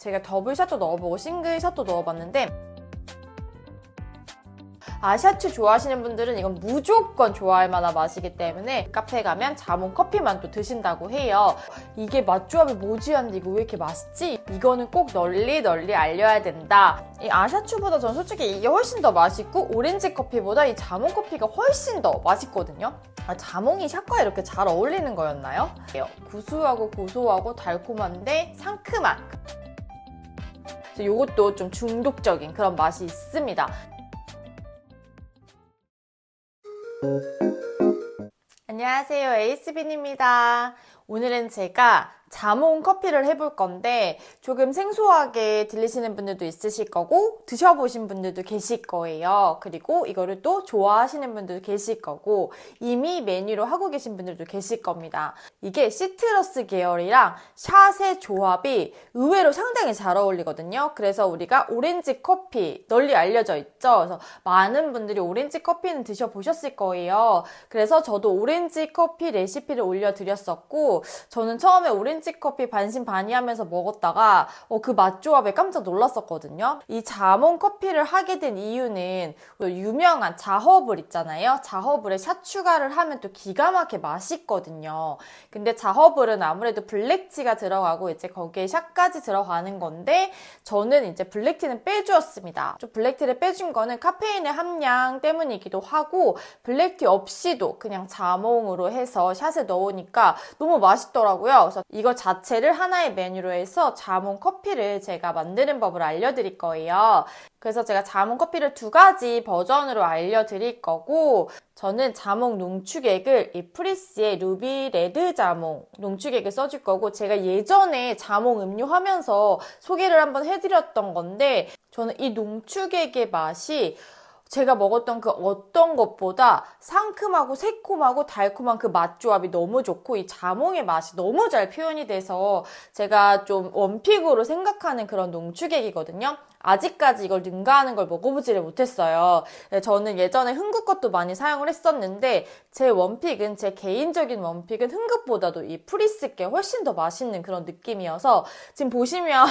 제가 더블샷도 넣어보고 싱글샷도 넣어봤는데 아샤추 좋아하시는 분들은 이건 무조건 좋아할 만한 맛이기 때문에 카페 가면 자몽 커피만 또 드신다고 해요. 이게 맛조합이 뭐지 하는데 이거 왜 이렇게 맛있지? 이거는 꼭 널리 알려야 된다. 이 아샤추보다 전 솔직히 이게 훨씬 더 맛있고 오렌지 커피보다 이 자몽 커피가 훨씬 더 맛있거든요. 자몽이 샷과 이렇게 잘 어울리는 거였나요? 구수하고 고소하고 달콤한데 상큼한, 이것도 좀 중독적인 그런 맛이 있습니다. 안녕하세요, 에이스빈입니다. 오늘은 제가 자몽 커피를 해볼 건데 조금 생소하게 들리시는 분들도 있으실 거고 드셔보신 분들도 계실 거예요. 그리고 이거를 또 좋아하시는 분들도 계실 거고 이미 메뉴로 하고 계신 분들도 계실 겁니다. 이게 시트러스 계열이랑 샷의 조합이 의외로 상당히 잘 어울리거든요. 그래서 우리가 오렌지 커피 널리 알려져 있죠. 그래서 많은 분들이 오렌지 커피는 드셔보셨을 거예요. 그래서 저도 오렌지 커피 레시피를 올려드렸었고 저는 처음에 오렌지 커피 반신반의하면서 먹었다가 그 맛조합에 깜짝 놀랐었거든요. 이 자몽 커피를 하게 된 이유는 유명한 자허블 있잖아요. 자허블에 샷 추가를 하면 또 기가 막히게 맛있거든요. 근데 자허블은 아무래도 블랙티가 들어가고 이제 거기에 샷까지 들어가는 건데 저는 이제 블랙티는 빼주었습니다. 좀 블랙티를 빼준 거는 카페인의 함량 때문이기도 하고 블랙티 없이도 그냥 자몽으로 해서 샷에 넣으니까 너무 맛있더라고요. 그래서 이거 자체를 하나의 메뉴로 해서 자몽 커피를 제가 만드는 법을 알려드릴 거예요. 그래서 제가 자몽 커피를 2가지 버전으로 알려드릴 거고 저는 자몽 농축액을 이 프리스의 루비 레드 자몽 농축액을 써줄 거고 제가 예전에 자몽 음료 하면서 소개를 한번 해드렸던 건데 저는 이 농축액의 맛이 제가 먹었던 그 어떤 것보다 상큼하고 새콤하고 달콤한 그 맛조합이 너무 좋고 이 자몽의 맛이 너무 잘 표현이 돼서 제가 좀 원픽으로 생각하는 그런 농축액이거든요. 아직까지 이걸 능가하는 걸 먹어보지를 못했어요. 저는 예전에 흥국 것도 많이 사용을 했었는데 제 원픽은, 제 개인적인 원픽은 흥국보다도 이 프리스께 훨씬 더 맛있는 그런 느낌이어서 지금 보시면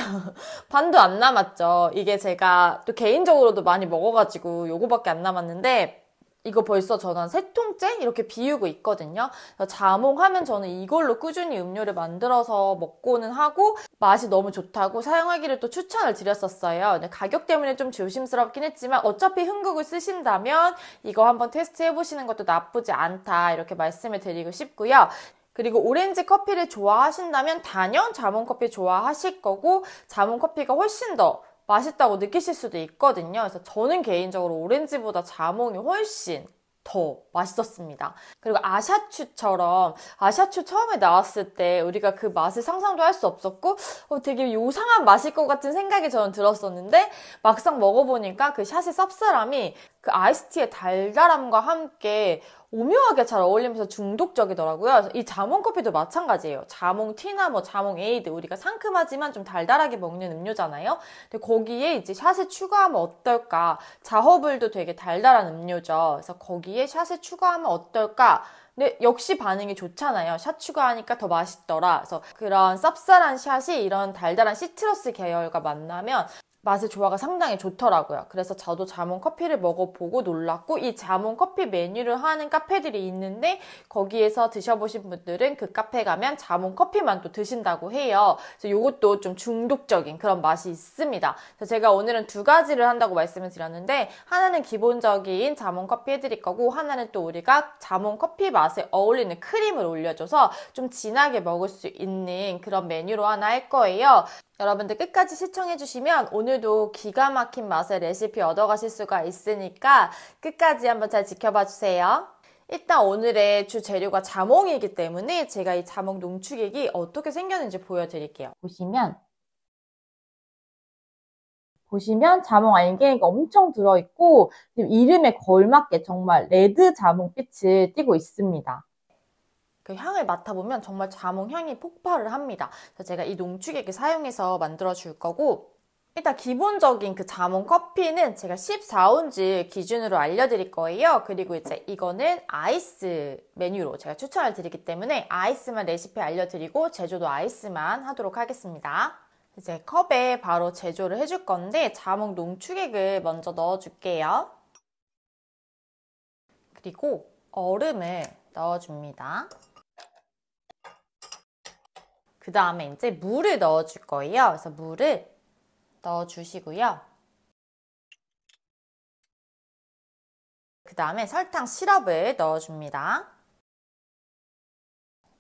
반도 안 남았죠. 이게 제가 또 개인적으로도 많이 먹어가지고 요거밖에 안 남았는데 이거 벌써 저는 한 3통째 이렇게 비우고 있거든요. 자몽 하면 저는 이걸로 꾸준히 음료를 만들어서 먹고는 하고 맛이 너무 좋다고 사용하기를 또 추천을 드렸었어요. 근데 가격 때문에 좀 조심스럽긴 했지만 어차피 흥국을 쓰신다면 이거 한번 테스트 해보시는 것도 나쁘지 않다 이렇게 말씀을 드리고 싶고요. 그리고 오렌지 커피를 좋아하신다면 단연 자몽 커피 좋아하실 거고 자몽 커피가 훨씬 더 맛있다고 느끼실 수도 있거든요. 그래서 저는 개인적으로 오렌지보다 자몽이 훨씬 더 맛있었습니다. 그리고 아샤추처럼 아샤추 처음에 나왔을 때 우리가 그 맛을 상상도 할 수 없었고 되게 요상한 맛일 것 같은 생각이 저는 들었었는데 막상 먹어보니까 그 샷의 쌉쌀함이 그 아이스티의 달달함과 함께 오묘하게 잘 어울리면서 중독적이더라고요. 이 자몽 커피도 마찬가지예요. 자몽 티나 뭐 자몽 에이드 우리가 상큼하지만 좀 달달하게 먹는 음료잖아요. 근데 거기에 이제 샷을 추가하면 어떨까? 자허블도 되게 달달한 음료죠. 그래서 거기에 샷을 추가하면 어떨까? 근데 역시 반응이 좋잖아요. 샷 추가하니까 더 맛있더라. 그래서 그런 쌉쌀한 샷이 이런 달달한 시트러스 계열과 만나면 맛의 조화가 상당히 좋더라고요. 그래서 저도 자몽 커피를 먹어보고 놀랐고 이 자몽 커피 메뉴를 하는 카페들이 있는데 거기에서 드셔보신 분들은 그 카페 가면 자몽 커피만 또 드신다고 해요. 그래서 이것도 좀 중독적인 그런 맛이 있습니다. 그래서 제가 오늘은 2가지를 한다고 말씀을 드렸는데 하나는 기본적인 자몽 커피 해드릴 거고 하나는 또 우리가 자몽 커피 맛에 어울리는 크림을 올려줘서 좀 진하게 먹을 수 있는 그런 메뉴로 하나 할 거예요. 여러분들 끝까지 시청해주시면 오늘도 기가 막힌 맛의 레시피 얻어가실 수가 있으니까 끝까지 한번 잘 지켜봐주세요. 일단 오늘의 주 재료가 자몽이기 때문에 제가 이 자몽 농축액이 어떻게 생겼는지 보여드릴게요. 보시면 자몽 알갱이가 엄청 들어있고 이름에 걸맞게 정말 레드 자몽빛을 띠고 있습니다. 그 향을 맡아보면 정말 자몽 향이 폭발을 합니다. 그래서 제가 이 농축액을 사용해서 만들어 줄 거고 일단 기본적인 그 자몽 커피는 제가 14온즈 기준으로 알려드릴 거예요. 그리고 이제 이거는 아이스 메뉴로 제가 추천을 드리기 때문에 아이스만 레시피 알려드리고 제조도 아이스만 하도록 하겠습니다. 이제 컵에 바로 제조를 해줄 건데 자몽 농축액을 먼저 넣어줄게요. 그리고 얼음을 넣어줍니다. 그 다음에 이제 물을 넣어줄 거예요. 그래서 물을 넣어주시고요. 그 다음에 설탕 시럽을 넣어줍니다.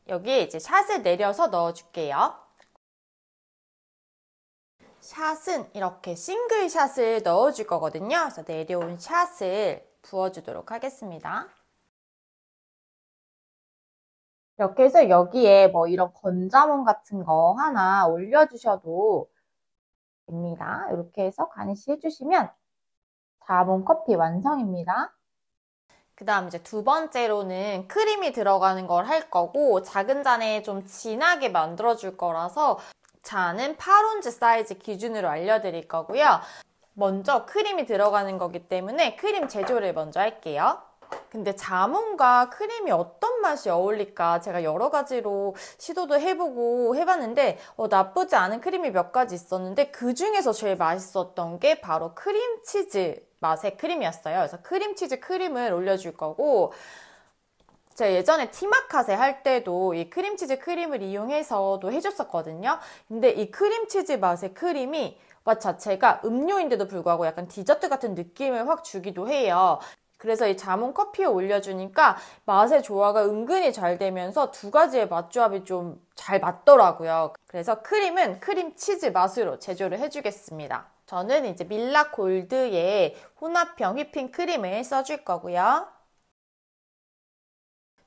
여기에 이제 샷을 내려서 넣어줄게요. 샷은 이렇게 싱글 샷을 넣어줄 거거든요. 그래서 내려온 샷을 부어주도록 하겠습니다. 이렇게 해서 여기에 뭐 이런 건자몽 같은 거 하나 올려주셔도 됩니다. 이렇게 해서 가니쉬 해주시면 자몽 커피 완성입니다. 그 다음 이제 두 번째로는 크림이 들어가는 걸 할 거고 작은 잔에 좀 진하게 만들어줄 거라서 잔은 8온즈 사이즈 기준으로 알려드릴 거고요. 먼저 크림이 들어가는 거기 때문에 크림 제조를 먼저 할게요. 근데 자몽과 크림이 어떤 맛이 어울릴까 제가 여러 가지로 시도도 해보고 해봤는데 나쁘지 않은 크림이 몇 가지 있었는데 그 중에서 제일 맛있었던 게 바로 크림치즈 맛의 크림이었어요. 그래서 크림치즈 크림을 올려줄 거고 제가 예전에 티마카세 할 때도 이 크림치즈 크림을 이용해서도 해줬었거든요. 근데 이 크림치즈 맛의 크림이 맛 자체가 음료인데도 불구하고 약간 디저트 같은 느낌을 확 주기도 해요. 그래서 이 자몽 커피에 올려주니까 맛의 조화가 은근히 잘 되면서 두 가지의 맛 조합이 좀 잘 맞더라고요. 그래서 크림은 크림치즈 맛으로 제조를 해주겠습니다. 저는 이제 밀라 골드의 혼합형 휘핑 크림을 써줄 거고요.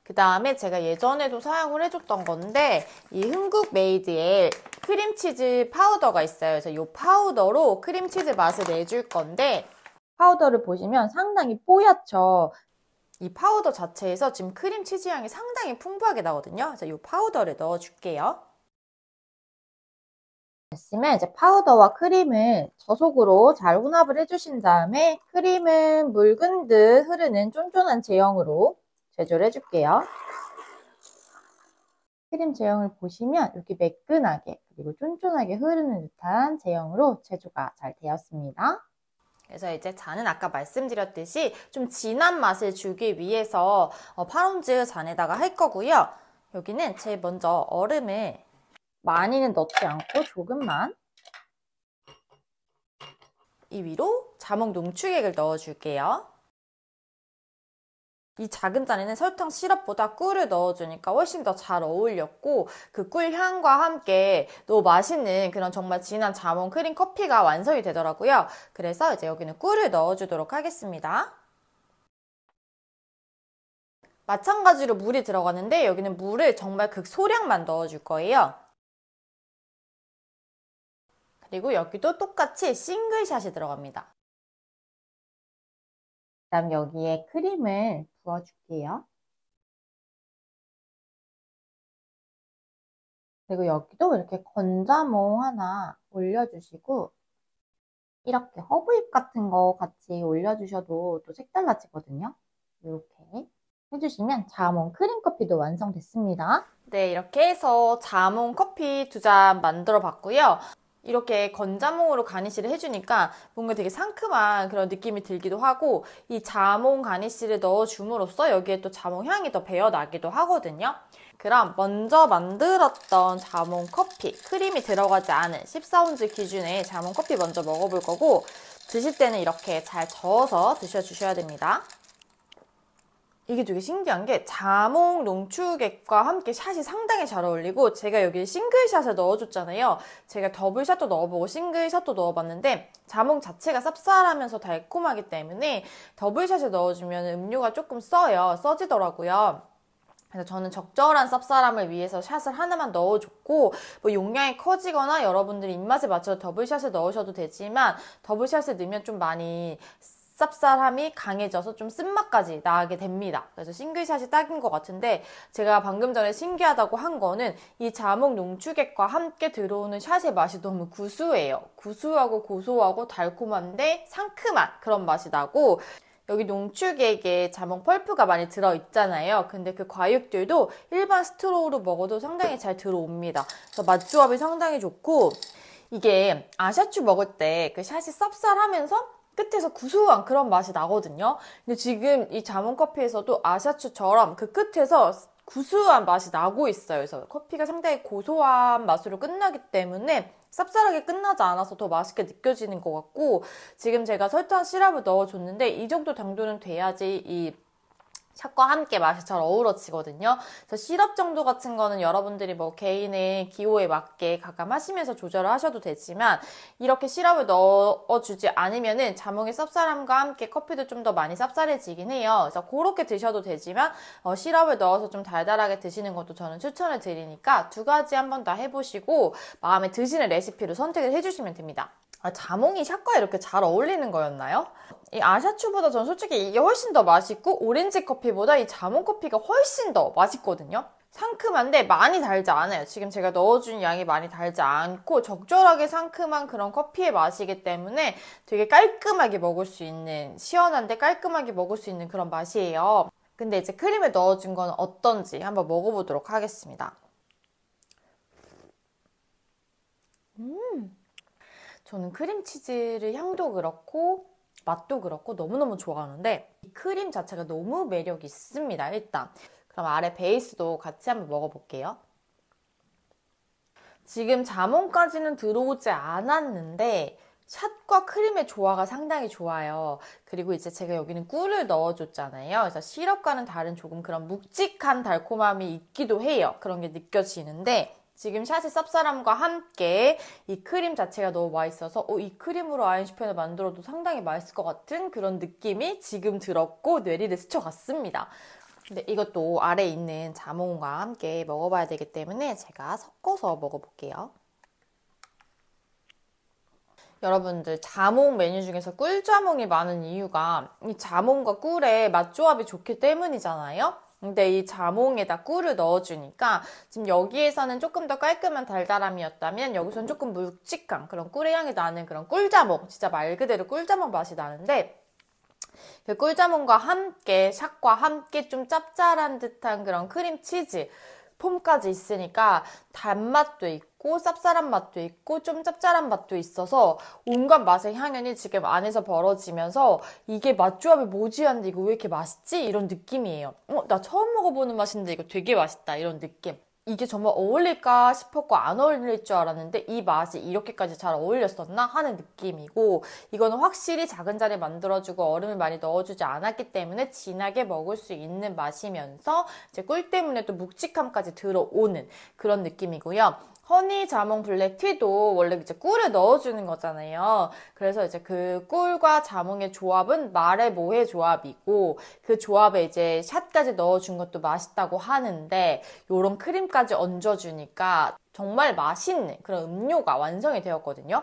그 다음에 제가 예전에도 사용을 해줬던 건데 이 흥국 메이드의 크림치즈 파우더가 있어요. 그래서 이 파우더로 크림치즈 맛을 내줄 건데 파우더를 보시면 상당히 뽀얗죠. 이 파우더 자체에서 지금 크림치즈 향이 상당히 풍부하게 나거든요. 그래서 이 파우더를 넣어줄게요. 됐으면 이제 파우더와 크림을 저속으로 잘 혼합을 해주신 다음에 크림은 묽은 듯 흐르는 쫀쫀한 제형으로 제조를 해줄게요. 크림 제형을 보시면 이렇게 매끈하게 그리고 쫀쫀하게 흐르는 듯한 제형으로 제조가 잘 되었습니다. 그래서 이제 잔은 아까 말씀드렸듯이 좀 진한 맛을 주기 위해서 8온즈 잔에다가 할 거고요. 여기는 제일 먼저 얼음을 많이는 넣지 않고 조금만 이 위로 자몽 농축액을 넣어줄게요. 이 작은 잔에는 설탕 시럽보다 꿀을 넣어주니까 훨씬 더 잘 어울렸고 그 꿀 향과 함께 너무 맛있는 그런 정말 진한 자몽 크림 커피가 완성이 되더라고요. 그래서 이제 여기는 꿀을 넣어주도록 하겠습니다. 마찬가지로 물이 들어가는데 여기는 물을 정말 극소량만 넣어줄 거예요. 그리고 여기도 똑같이 싱글샷이 들어갑니다. 그다음 여기에 크림을 부어줄게요. 그리고 여기도 이렇게 건자몽 하나 올려주시고 이렇게 허브잎 같은 거 같이 올려주셔도 또 색달라지거든요. 이렇게 해주시면 자몽 크림 커피도 완성됐습니다. 네, 이렇게 해서 자몽 커피 2잔 만들어 봤고요. 이렇게 건자몽으로 가니쉬를 해주니까 뭔가 되게 상큼한 그런 느낌이 들기도 하고 이 자몽 가니쉬를 넣어줌으로써 여기에 또 자몽 향이 더 배어나기도 하거든요. 그럼 먼저 만들었던 자몽 커피, 크림이 들어가지 않은 14온즈 기준의 자몽 커피 먼저 먹어볼 거고 드실 때는 이렇게 잘 저어서 드셔주셔야 됩니다. 이게 되게 신기한 게 자몽 농축액과 함께 샷이 상당히 잘 어울리고 제가 여기 싱글샷을 넣어줬잖아요. 제가 더블샷도 넣어보고 싱글샷도 넣어봤는데 자몽 자체가 쌉쌀하면서 달콤하기 때문에 더블샷을 넣어주면 음료가 조금 써지더라고요. 그래서 저는 적절한 쌉쌀함을 위해서 샷을 하나만 넣어줬고 뭐 용량이 커지거나 여러분들이 입맛에 맞춰서 더블샷을 넣으셔도 되지만 더블샷을 넣으면 좀 많이 쌉쌀함이 강해져서 좀 쓴맛까지 나게 됩니다. 그래서 싱글샷이 딱인 것 같은데 제가 방금 전에 신기하다고 한 거는 이 자몽 농축액과 함께 들어오는 샷의 맛이 너무 구수해요. 구수하고 고소하고 달콤한데 상큼한 그런 맛이 나고 여기 농축액에 자몽 펄프가 많이 들어있잖아요. 근데 그 과육들도 일반 스트로우로 먹어도 상당히 잘 들어옵니다. 그래서 맛 조합이 상당히 좋고 이게 아샤추 먹을 때 그 샷이 쌉쌀하면서 끝에서 구수한 그런 맛이 나거든요. 근데 지금 이 자몽커피에서도 아샤추처럼 그 끝에서 구수한 맛이 나고 있어요. 그래서 커피가 상당히 고소한 맛으로 끝나기 때문에 쌉쌀하게 끝나지 않아서 더 맛있게 느껴지는 것 같고, 지금 제가 설탕 시럽을 넣어줬는데 이 정도 당도는 돼야지 이 샷과 함께 맛이 잘 어우러지거든요. 그래서 시럽 정도 같은 거는 여러분들이 뭐 개인의 기호에 맞게 각각 하시면서 조절을 하셔도 되지만, 이렇게 시럽을 넣어주지 않으면은 자몽의 쌉쌀함과 함께 커피도 좀 더 많이 쌉쌀해지긴 해요. 그래서 그렇게 드셔도 되지만 시럽을 넣어서 좀 달달하게 드시는 것도 저는 추천을 드리니까 두 가지 한번 다 해보시고 마음에 드시는 레시피로 선택을 해주시면 됩니다. 자몽이 샷과 이렇게 잘 어울리는 거였나요? 이 아샤추보다 전 솔직히 이게 훨씬 더 맛있고, 오렌지 커피보다 이 자몽 커피가 훨씬 더 맛있거든요. 상큼한데 많이 달지 않아요. 지금 제가 넣어준 양이 많이 달지 않고 적절하게 상큼한 그런 커피의 맛이기 때문에 되게 깔끔하게 먹을 수 있는, 시원한데 깔끔하게 먹을 수 있는 그런 맛이에요. 근데 이제 크림을 넣어준 건 어떤지 한번 먹어보도록 하겠습니다. 저는 크림치즈를 향도 그렇고 맛도 그렇고 너무너무 좋아하는데, 이 크림 자체가 너무 매력이 있습니다. 일단 그럼 아래 베이스도 같이 한번 먹어볼게요. 지금 자몽까지는 들어오지 않았는데 샷과 크림의 조화가 상당히 좋아요. 그리고 이제 제가 여기는 꿀을 넣어줬잖아요. 그래서 시럽과는 다른 조금 그런 묵직한 달콤함이 있기도 해요. 그런 게 느껴지는데, 지금 샷의 쌉쌀함과 함께 이 크림 자체가 너무 맛있어서 이 크림으로 아인슈펜을 만들어도 상당히 맛있을 것 같은 그런 느낌이 지금 들었고 뇌리를 스쳐갔습니다. 근데 이것도 아래에 있는 자몽과 함께 먹어봐야 되기 때문에 제가 섞어서 먹어볼게요. 여러분들, 자몽 메뉴 중에서 꿀자몽이 많은 이유가 이 자몽과 꿀의 맛조합이 좋기 때문이잖아요. 근데 이 자몽에다 꿀을 넣어주니까 지금 여기에서는 조금 더 깔끔한 달달함이었다면 여기서는 조금 묵직한 그런 꿀의 향이 나는 그런 꿀자몽, 진짜 말 그대로 꿀자몽 맛이 나는데, 그 꿀자몽과 함께 샷과 함께 좀 짭짤한 듯한 그런 크림치즈 폼까지 있으니까 단맛도 있고 쌉쌀한 맛도 있고 좀 짭짤한 맛도 있어서 온갖 맛의 향연이 지금 안에서 벌어지면서 이게 맛조합이 모지한데 이거 왜 이렇게 맛있지? 이런 느낌이에요. 나 처음 먹어보는 맛인데 이거 되게 맛있다, 이런 느낌. 이게 정말 어울릴까 싶었고 안 어울릴 줄 알았는데 이 맛이 이렇게까지 잘 어울렸었나 하는 느낌이고, 이거는 확실히 작은 잔에 만들어주고 얼음을 많이 넣어주지 않았기 때문에 진하게 먹을 수 있는 맛이면서 이제 꿀 때문에 또 묵직함까지 들어오는 그런 느낌이고요. 허니 자몽 블랙티도 원래 이제 꿀을 넣어주는 거잖아요. 그래서 이제 그 꿀과 자몽의 조합은 말해 뭐해 조합이고, 그 조합에 이제 샷까지 넣어준 것도 맛있다고 하는데 요런 크림까지 얹어주니까 정말 맛있는 그런 음료가 완성이 되었거든요.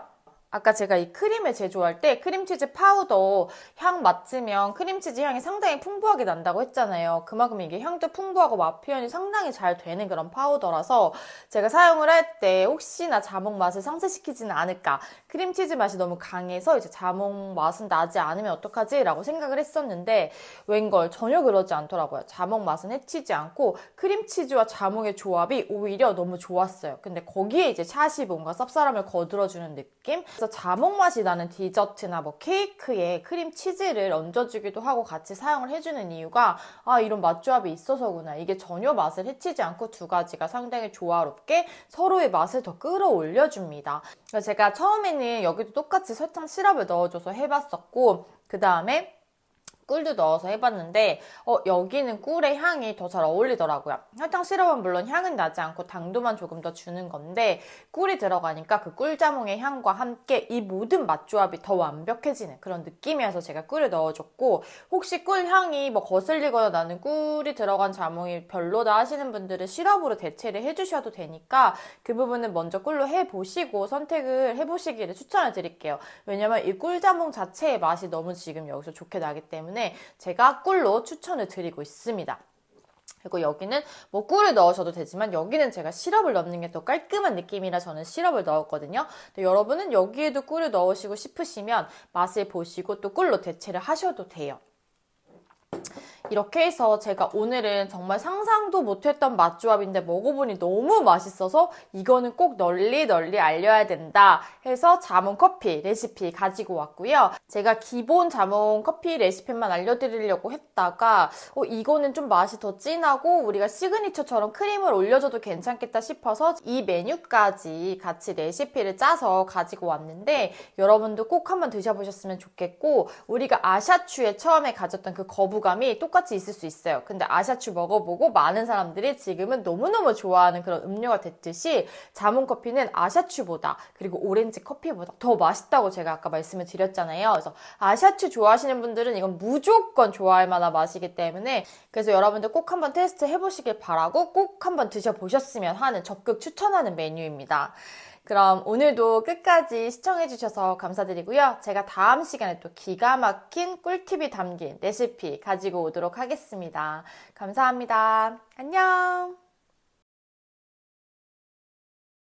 아까 제가 이 크림을 제조할 때 크림치즈 파우더 향 맡으면 크림치즈 향이 상당히 풍부하게 난다고 했잖아요. 그만큼 이게 향도 풍부하고 맛 표현이 상당히 잘 되는 그런 파우더라서 제가 사용을 할 때 혹시나 자몽 맛을 상쇄시키지는 않을까, 크림치즈 맛이 너무 강해서 이제 자몽 맛은 나지 않으면 어떡하지? 라고 생각을 했었는데 웬걸 전혀 그러지 않더라고요. 자몽 맛은 해치지 않고 크림치즈와 자몽의 조합이 오히려 너무 좋았어요. 근데 거기에 이제 샷이 뭔가 쌉쌀함을 거들어주는 느낌? 그래서 자몽 맛이 나는 디저트나 뭐 케이크에 크림치즈를 얹어주기도 하고 같이 사용을 해주는 이유가 이런 맛조합이 있어서구나. 이게 전혀 맛을 해치지 않고 두 가지가 상당히 조화롭게 서로의 맛을 더 끌어올려줍니다. 그래서 제가 처음에는 여기도 똑같이 설탕 시럽을 넣어줘서 해봤었고, 그 다음에 꿀도 넣어서 해봤는데 여기는 꿀의 향이 더 잘 어울리더라고요. 설탕 시럽은 물론 향은 나지 않고 당도만 조금 더 주는 건데, 꿀이 들어가니까 그 꿀자몽의 향과 함께 이 모든 맛조합이 더 완벽해지는 그런 느낌이어서 제가 꿀을 넣어줬고, 혹시 꿀 향이 뭐 거슬리거나 나는 꿀이 들어간 자몽이 별로다 하시는 분들은 시럽으로 대체를 해주셔도 되니까 그 부분은 먼저 꿀로 해보시고 선택을 해보시기를 추천을 드릴게요. 왜냐면 이 꿀자몽 자체의 맛이 너무 지금 여기서 좋게 나기 때문에 제가 꿀로 추천을 드리고 있습니다. 그리고 여기는 뭐 꿀을 넣으셔도 되지만 여기는 제가 시럽을 넣는 게 더 깔끔한 느낌이라 저는 시럽을 넣었거든요. 근데 여러분은 여기에도 꿀을 넣으시고 싶으시면 맛을 보시고 또 꿀로 대체를 하셔도 돼요. 이렇게 해서 제가 오늘은 정말 상상도 못했던 맛조합인데 먹어보니 너무 맛있어서 이거는 꼭 널리 알려야 된다 해서 자몽 커피 레시피 가지고 왔고요. 제가 기본 자몽 커피 레시피만 알려드리려고 했다가 이거는 좀 맛이 더 진하고 우리가 시그니처처럼 크림을 올려줘도 괜찮겠다 싶어서 이 메뉴까지 같이 레시피를 짜서 가지고 왔는데 여러분도 꼭 한번 드셔보셨으면 좋겠고, 우리가 아샤추에 처음에 가졌던 그 거부감이 똑같이 있을 수 있어요. 근데 아샤추 먹어보고 많은 사람들이 지금은 너무너무 좋아하는 그런 음료가 됐듯이 자몽커피는 아샤추보다 그리고 오렌지 커피보다 더 맛있다고 제가 아까 말씀을 드렸잖아요. 그래서 아샤추 좋아하시는 분들은 이건 무조건 좋아할 만한 맛이기 때문에 그래서 여러분들 꼭 한번 테스트 해보시길 바라고 꼭 한번 드셔보셨으면 하는 적극 추천하는 메뉴입니다. 그럼 오늘도 끝까지 시청해주셔서 감사드리고요. 제가 다음 시간에 또 기가 막힌 꿀팁이 담긴 레시피 가지고 오도록 하겠습니다. 감사합니다. 안녕!